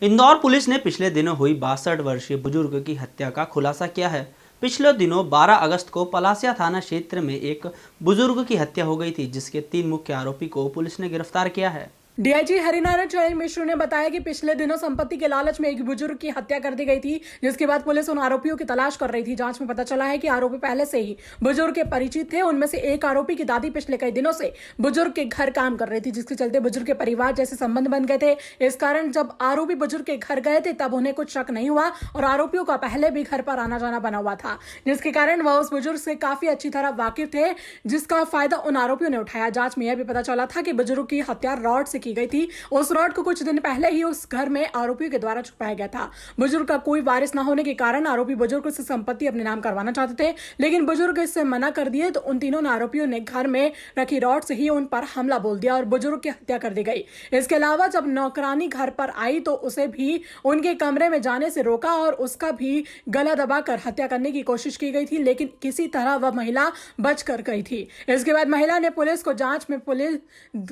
Indore police ने पिछले दिनों हुई 62 वर्षीय बुजुर्ग की हत्या का खुलासा किया है। पिछले दिनों 12 अगस्त को पलासिया थाना क्षेत्र में एक बुजुर्ग की हत्या हो गई थी, जिसके 3 मुख्य आरोपी को पुलिस ने गिरफ्तार किया है। डीआईजी हरिनारायण चरण मिश्र ने बताया कि पिछले दिनों संपत्ति के लालच में एक बुजुर्ग की हत्या कर दी गई थी, जिसके बाद पुलिस उन आरोपियों की तलाश कर रही थी। जांच में पता चला है कि आरोपी पहले से ही बुजुर्ग के परिचित थे। उनमें से एक आरोपी की दादी पिछले कई दिनों से बुजुर्ग के घर काम कर रही थी, जिसके चलते बुजुर्ग के परिवार जैसे संबंध बन गए थे। इस कारण जब आरोपी बुजुर्ग के घर गए थे तब उन्हें कुछ शक नहीं हुआ और आरोपियों का पहले भी घर पर आना जाना बना हुआ था, जिसके कारण वह उस बुजुर्ग से काफी अच्छी तरह वाकिफ थे, जिसका फायदा उन आरोपियों ने उठाया। जांच में यह भी पता चला था कि बुजुर्ग की हत्या रॉड से की गई थी। उस रॉड को कुछ दिन पहले ही उस घर में आरोपियों के द्वारा छुपाया गया था। बुजुर्ग का कोई वारिस न होने के कारण आरोपी बुजुर्ग से संपत्ति अपने नाम करवाना चाहते थे, लेकिन बुजुर्ग इससे मना कर दिए तो उन तीनों आरोपियों ने घर में रखी रॉड से ही उन पर हमला बोल दिया और बुजुर्ग की हत्या कर दी गई। इसके अलावा जब नौकरानी घर पर आई तो उसे भी उनके कमरे में जाने से रोका और उसका भी गला दबाकर हत्या करने की कोशिश की गई थी, लेकिन किसी तरह वह महिला बच कर गई थी। इसके बाद महिला ने पुलिस को जांच में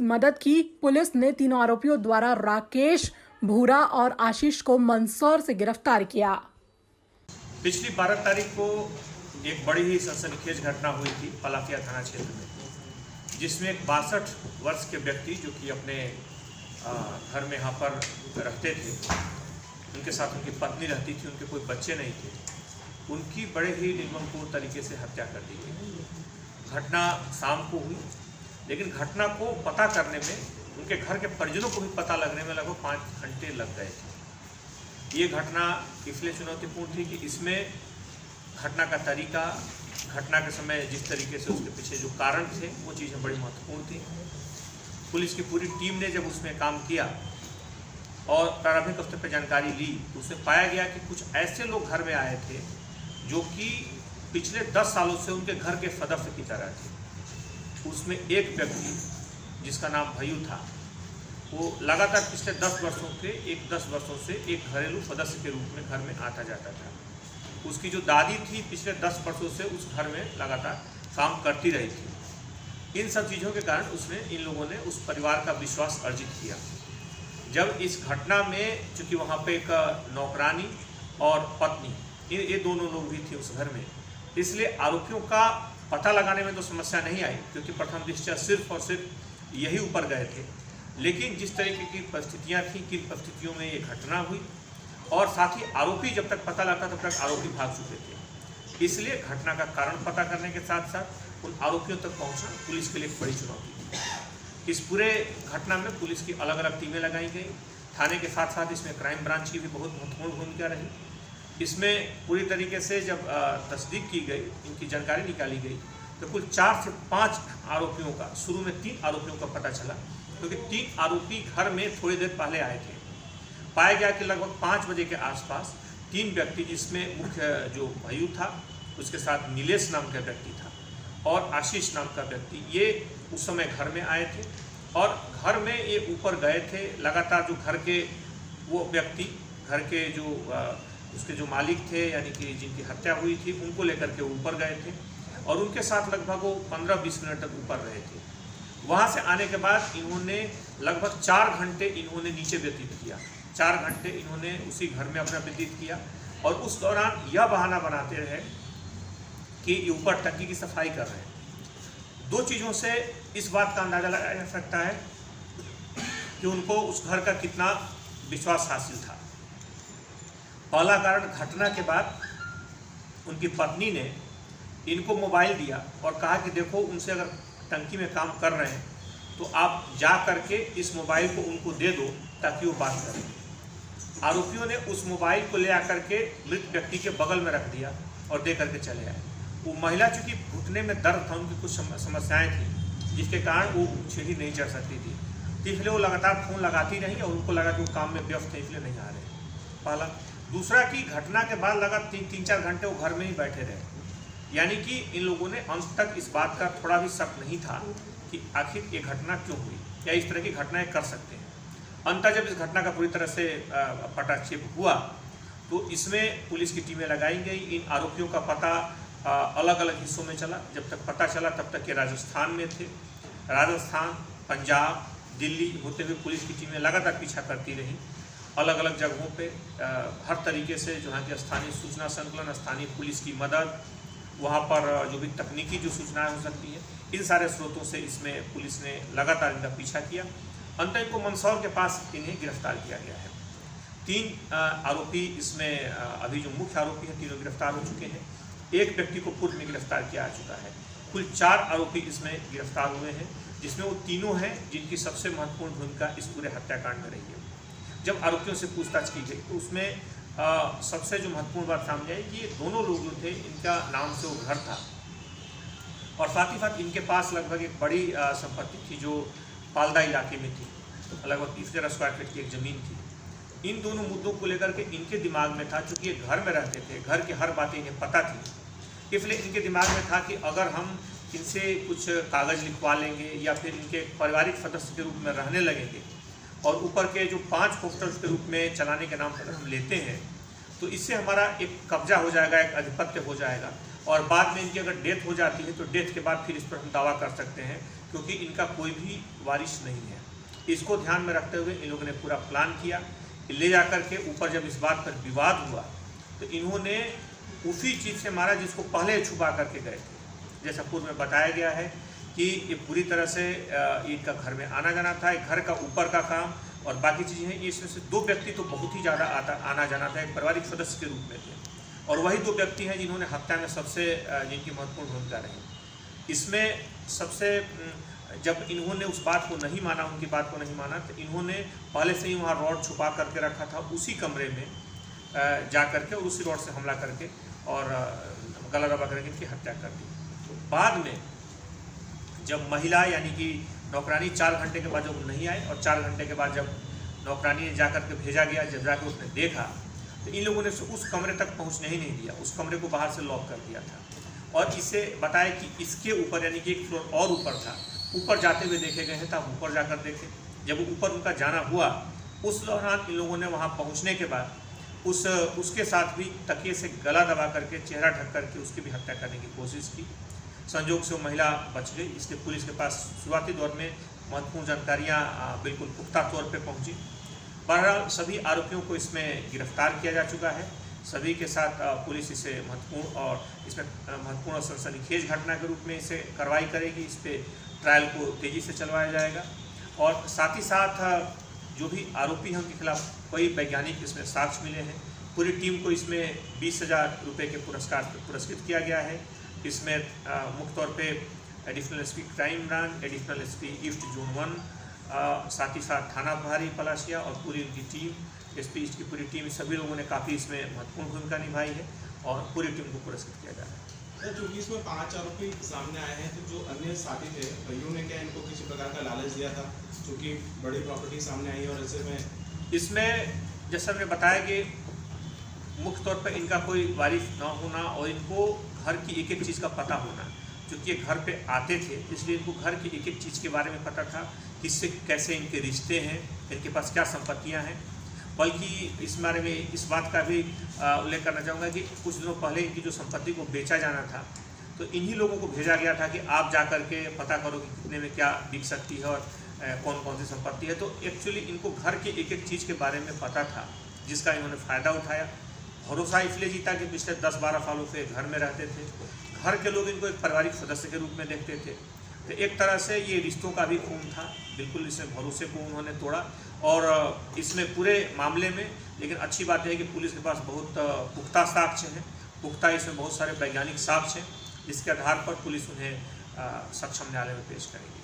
मदद की। पुलिस ने तीनों आरोपियों द्वारा राकेश, भूरा और आशीष को मंदसौर से गिरफ्तार किया। पिछली 12 तारीख को एक बड़ी ही सनसनीखेज घटना हुई थी पलासिया थाना क्षेत्र में, जिसमें एक 62 वर्ष के व्यक्ति जो कि अपने घर में यहाँ पर रहते थे, उनके साथ उनकी पत्नी रहती थी, उनके कोई बच्चे नहीं थे, उनकी बड़े ही निर्ममपूर्ण तरीके से हत्या कर दी गई। घटना शाम को हुई, लेकिन घटना को पता करने में उनके घर के परिजनों को भी पता लगने में लगभग 5 घंटे लग गए थे। ये घटना इसलिए चुनौतीपूर्ण थी कि इसमें घटना का तरीका, घटना के समय जिस तरीके से उसके पीछे जो कारण थे, वो चीज़ें बड़ी महत्वपूर्ण थी। पुलिस की पूरी टीम ने जब उसमें काम किया और प्रारंभिक स्तर पर जानकारी ली तो उसमें पाया गया कि कुछ ऐसे लोग घर में आए थे जो कि पिछले 10 सालों से उनके घर के सदस्य की तरह थे। उसमें एक व्यक्ति जिसका नाम भयू था, वो लगातार पिछले 10 वर्षों से एक घरेलू सदस्य के रूप में घर में आता जाता था। उसकी जो दादी थी पिछले 10 वर्षों से उस घर में लगातार काम करती रही थी। इन सब चीज़ों के कारण उसने इन लोगों ने उस परिवार का विश्वास अर्जित किया। जब इस घटना में चूँकि वहाँ पे एक नौकरानी और पत्नी, ये दोनों लोग भी थे उस घर में, इसलिए आरोपियों का पता लगाने में तो समस्या नहीं आई, क्योंकि प्रथम दृष्टया सिर्फ और सिर्फ यही ऊपर गए थे। लेकिन जिस तरीके की परिस्थितियाँ थी, किन परिस्थितियों में ये घटना हुई, और साथ ही आरोपी जब तक पता लगता तब तक आरोपी भाग चुके थे, इसलिए घटना का कारण पता करने के साथ साथ उन आरोपियों तक पहुंचना पुलिस के लिए एक बड़ी चुनौती थी। इस पूरे घटना में पुलिस की अलग अलग टीमें लगाई गई। थाने के साथ साथ इसमें क्राइम ब्रांच की भी बहुत महत्वपूर्ण भूमिका रही। इसमें पूरी तरीके से जब तस्दीक की गई, इनकी जानकारी निकाली गई, तो कुल 4 से 5 आरोपियों का, शुरू में 3 आरोपियों का पता चला, क्योंकि 3 आरोपी घर में थोड़ी देर पहले आए थे। पाया गया कि लगभग 5 बजे के आसपास 3 व्यक्ति, जिसमें मुख्य जो भयू था, उसके साथ नीलेश नाम का व्यक्ति था और आशीष नाम का व्यक्ति, ये उस समय घर में आए थे और घर में ये ऊपर गए थे। लगातार जो घर के वो व्यक्ति, घर के जो उसके जो मालिक थे, यानी कि जिनकी हत्या हुई थी, उनको लेकर के ऊपर गए थे और उनके साथ लगभग वो 15-20 मिनट तक ऊपर रहे थे। वहाँ से आने के बाद इन्होंने लगभग 4 घंटे इन्होंने नीचे व्यतीत किया। 4 घंटे इन्होंने उसी घर में अपना व्यतीत किया और उस दौरान यह बहाना बनाते रहे कि ये ऊपर टंकी की सफाई कर रहे हैं। 2 चीज़ों से इस बात का अंदाज़ा लगाया जा सकता है कि उनको उस घर का कितना विश्वास हासिल था। पहला कारण, घटना के बाद उनकी पत्नी ने इनको मोबाइल दिया और कहा कि देखो, उनसे अगर टंकी में काम कर रहे हैं तो आप जा करके इस मोबाइल को उनको दे दो ताकि वो बात करें। आरोपियों ने उस मोबाइल को ले आकर के मृत व्यक्ति के बगल में रख दिया और दे करके चले आए। वो महिला चूँकि घुटने में दर्द था, उनकी कुछ समस्याएँ थी, जिसके कारण वो सीढ़ी नहीं चढ़ सकती थी, इसलिए वो लगातार फ़ोन लगाती रही और उनको लगा कि वो काम में व्यस्त है, इसलिए नहीं आ रहे। पहला। दूसरा कि घटना के बाद लगा 3-4 घंटे वो घर में ही बैठे रहे, यानी कि इन लोगों ने अंत तक इस बात का थोड़ा भी शक नहीं था कि आखिर ये घटना क्यों हुई या इस तरह की घटनाएं कर सकते हैं। अंततः जब इस घटना का पूरी तरह से पटाक्षेप हुआ तो इसमें पुलिस की टीमें लगाई गई। इन आरोपियों का पता अलग अलग हिस्सों में चला। जब तक पता चला तब तक ये राजस्थान में थे। राजस्थान, पंजाब, दिल्ली होते हुए पुलिस की टीमें लगातार पीछा करती रही। अलग अलग जगहों पे हर तरीके से जो है कि स्थानीय सूचना संकलन, स्थानीय पुलिस की मदद, वहाँ पर जो भी तकनीकी जो सूचनाएं हो सकती हैं, इन सारे स्रोतों से इसमें पुलिस ने लगातार इनका पीछा किया। अंत इनको मंदसौर के पास इन्हें गिरफ्तार किया गया है। 3 आरोपी इसमें अभी जो मुख्य आरोपी हैं तीनों गिरफ्तार हो चुके हैं। एक व्यक्ति को पूर्व में गिरफ्तार किया जा चुका है। कुल 4 आरोपी इसमें गिरफ्तार हुए हैं, जिसमें वो तीनों हैं जिनकी सबसे महत्वपूर्ण भूमिका इस पूरे हत्याकांड में रही है। जब आरोपियों से पूछताछ की गई तो उसमें सबसे जो महत्वपूर्ण बात सामने आई कि ये दोनों लोग जो थे, इनका नाम से वो घर था और साथ ही साथ इनके पास लगभग एक बड़ी संपत्ति थी जो पालदा इलाके में थी, लगभग 30,000 स्क्वायर फीट की एक ज़मीन थी। इन दोनों मुद्दों को लेकर के इनके दिमाग में था, चूँकि ये घर में रहते थे, घर की हर बातें इन्हें पता थी, इसलिए इनके दिमाग में था कि अगर हम इनसे कुछ कागज़ लिखवा लेंगे या फिर इनके पारिवारिक सदस्य के रूप में रहने लगेंगे और ऊपर के जो 5 पोस्टर्स के रूप में चलाने के नाम पर हम लेते हैं तो इससे हमारा एक कब्जा हो जाएगा, एक आधिपत्य हो जाएगा और बाद में इनकी अगर डेथ हो जाती है तो डेथ के बाद फिर इस पर हम दावा कर सकते हैं, क्योंकि इनका कोई भी वारिस नहीं है। इसको ध्यान में रखते हुए इन लोगों ने पूरा प्लान किया। ले जा कर के ऊपर जब इस बात पर विवाद हुआ तो इन्होंने उसी चीज़ से मारा जिसको पहले छुपा करके गए थे। जैसा पूर्व में बताया गया है कि ये पूरी तरह से इनका घर में आना जाना था, एक घर का ऊपर का काम और बाकी चीज़ें हैं। इसमें से 2 व्यक्ति तो बहुत ही ज़्यादा आना जाना था, एक पारिवारिक सदस्य के रूप में थे और वही 2 व्यक्ति हैं जिन्होंने हत्या में सबसे जिनकी महत्वपूर्ण भूमिका रही। इसमें सबसे जब इन्होंने उस बात को नहीं माना, उनकी बात को नहीं माना, तो इन्होंने पहले से ही वहाँ रॉड छुपा करके रखा था उसी कमरे में जा करके और उसी रॉड से हमला करके और गला दबा करके इनकी हत्या कर दी। तो बाद में जब महिला यानी कि नौकरानी 4 घंटे के बाद जब नहीं आई और 4 घंटे के बाद जब नौकरानी ने जा करके भेजा गया, जब जाकर उसने देखा तो इन लोगों ने उस कमरे तक पहुंचने ही नहीं दिया, उस कमरे को बाहर से लॉक कर दिया था और इसे बताया कि इसके ऊपर यानी कि एक फ्लोर और ऊपर था, ऊपर जाते हुए देखे गए हैं, तब ऊपर जाकर देखे। जब ऊपर उनका जाना हुआ उस दौरान इन लोगों ने वहाँ पहुँचने के बाद उसके साथ भी तकिए से गला दबा करके चेहरा ढक करके उसकी भी हत्या करने की कोशिश की। संयोग से वो महिला बच गई, इसलिए पुलिस के पास शुरुआती दौर में महत्वपूर्ण जानकारियाँ बिल्कुल पुख्ता तौर पे पहुंची। बहरहाल सभी आरोपियों को इसमें गिरफ्तार किया जा चुका है। सभी के साथ पुलिस इसे महत्वपूर्ण और सनसनीखेज घटना के रूप में इसे कार्रवाई करेगी। इस पर ट्रायल को तेज़ी से चलवाया जाएगा और साथ ही साथ जो भी आरोपी हैं उनके खिलाफ कई वैज्ञानिक इसमें साक्ष्य मिले हैं। पूरी टीम को इसमें 20,000 रुपये के पुरस्कार से पुरस्कृत किया गया है। इसमें मुख्य तौर पे additional SP crime branch, additional SP east zone 1, साथ ही साथ थाना प्रभारी पलाशिया और पूरी उनकी टीम, एसपी ईस्ट की पूरी टीम, सभी लोगों ने काफ़ी इसमें महत्वपूर्ण भूमिका निभाई है और पूरी टीम को पुरस्कृत किया जा रहा है। क्योंकि इसमें 5 आरोपी सामने आए हैं, तो जो अन्य साथी थे भाइयों ने क्या इनको किसी प्रकार का लालच दिया था, क्योंकि बड़ी प्रॉपर्टी सामने आई और ऐसे में इसमें जैसा हमने बताया कि मुख्य तौर पर इनका कोई वारिस न होना और इनको घर की एक एक चीज़ का पता होना, क्योंकि ये घर पे आते थे इसलिए इनको घर की एक एक चीज़ के बारे में पता था, किससे कैसे इनके रिश्ते हैं, इनके पास क्या संपत्तियां हैं। बल्कि इस बारे में इस बात का भी उल्लेख करना चाहूँगा कि कुछ दिनों पहले इनकी जो संपत्ति को बेचा जाना था तो इन्हीं लोगों को भेजा गया था कि आप जा कर के पता करो कि कितने में क्या बिक सकती है और कौन कौन सी संपत्ति है। तो एक्चुअली इनको घर के एक एक चीज़ के बारे में पता था, जिसका इन्होंने फ़ायदा उठाया। भरोसा इसलिए जीता कि पिछले 10-12 सालों से घर में रहते थे, घर के लोग इनको एक पारिवारिक सदस्य के रूप में देखते थे, तो एक तरह से ये रिश्तों का भी खून था। बिल्कुल इसमें भरोसे को उन्होंने तोड़ा और इसमें पूरे मामले में, लेकिन अच्छी बात है कि पुलिस के पास बहुत पुख्ता साक्ष्य हैं, पुख्ता इसमें बहुत सारे वैज्ञानिक साक्ष्य हैं, जिसके आधार पर पुलिस उन्हें सक्षम न्यायालय में पेश करेगी।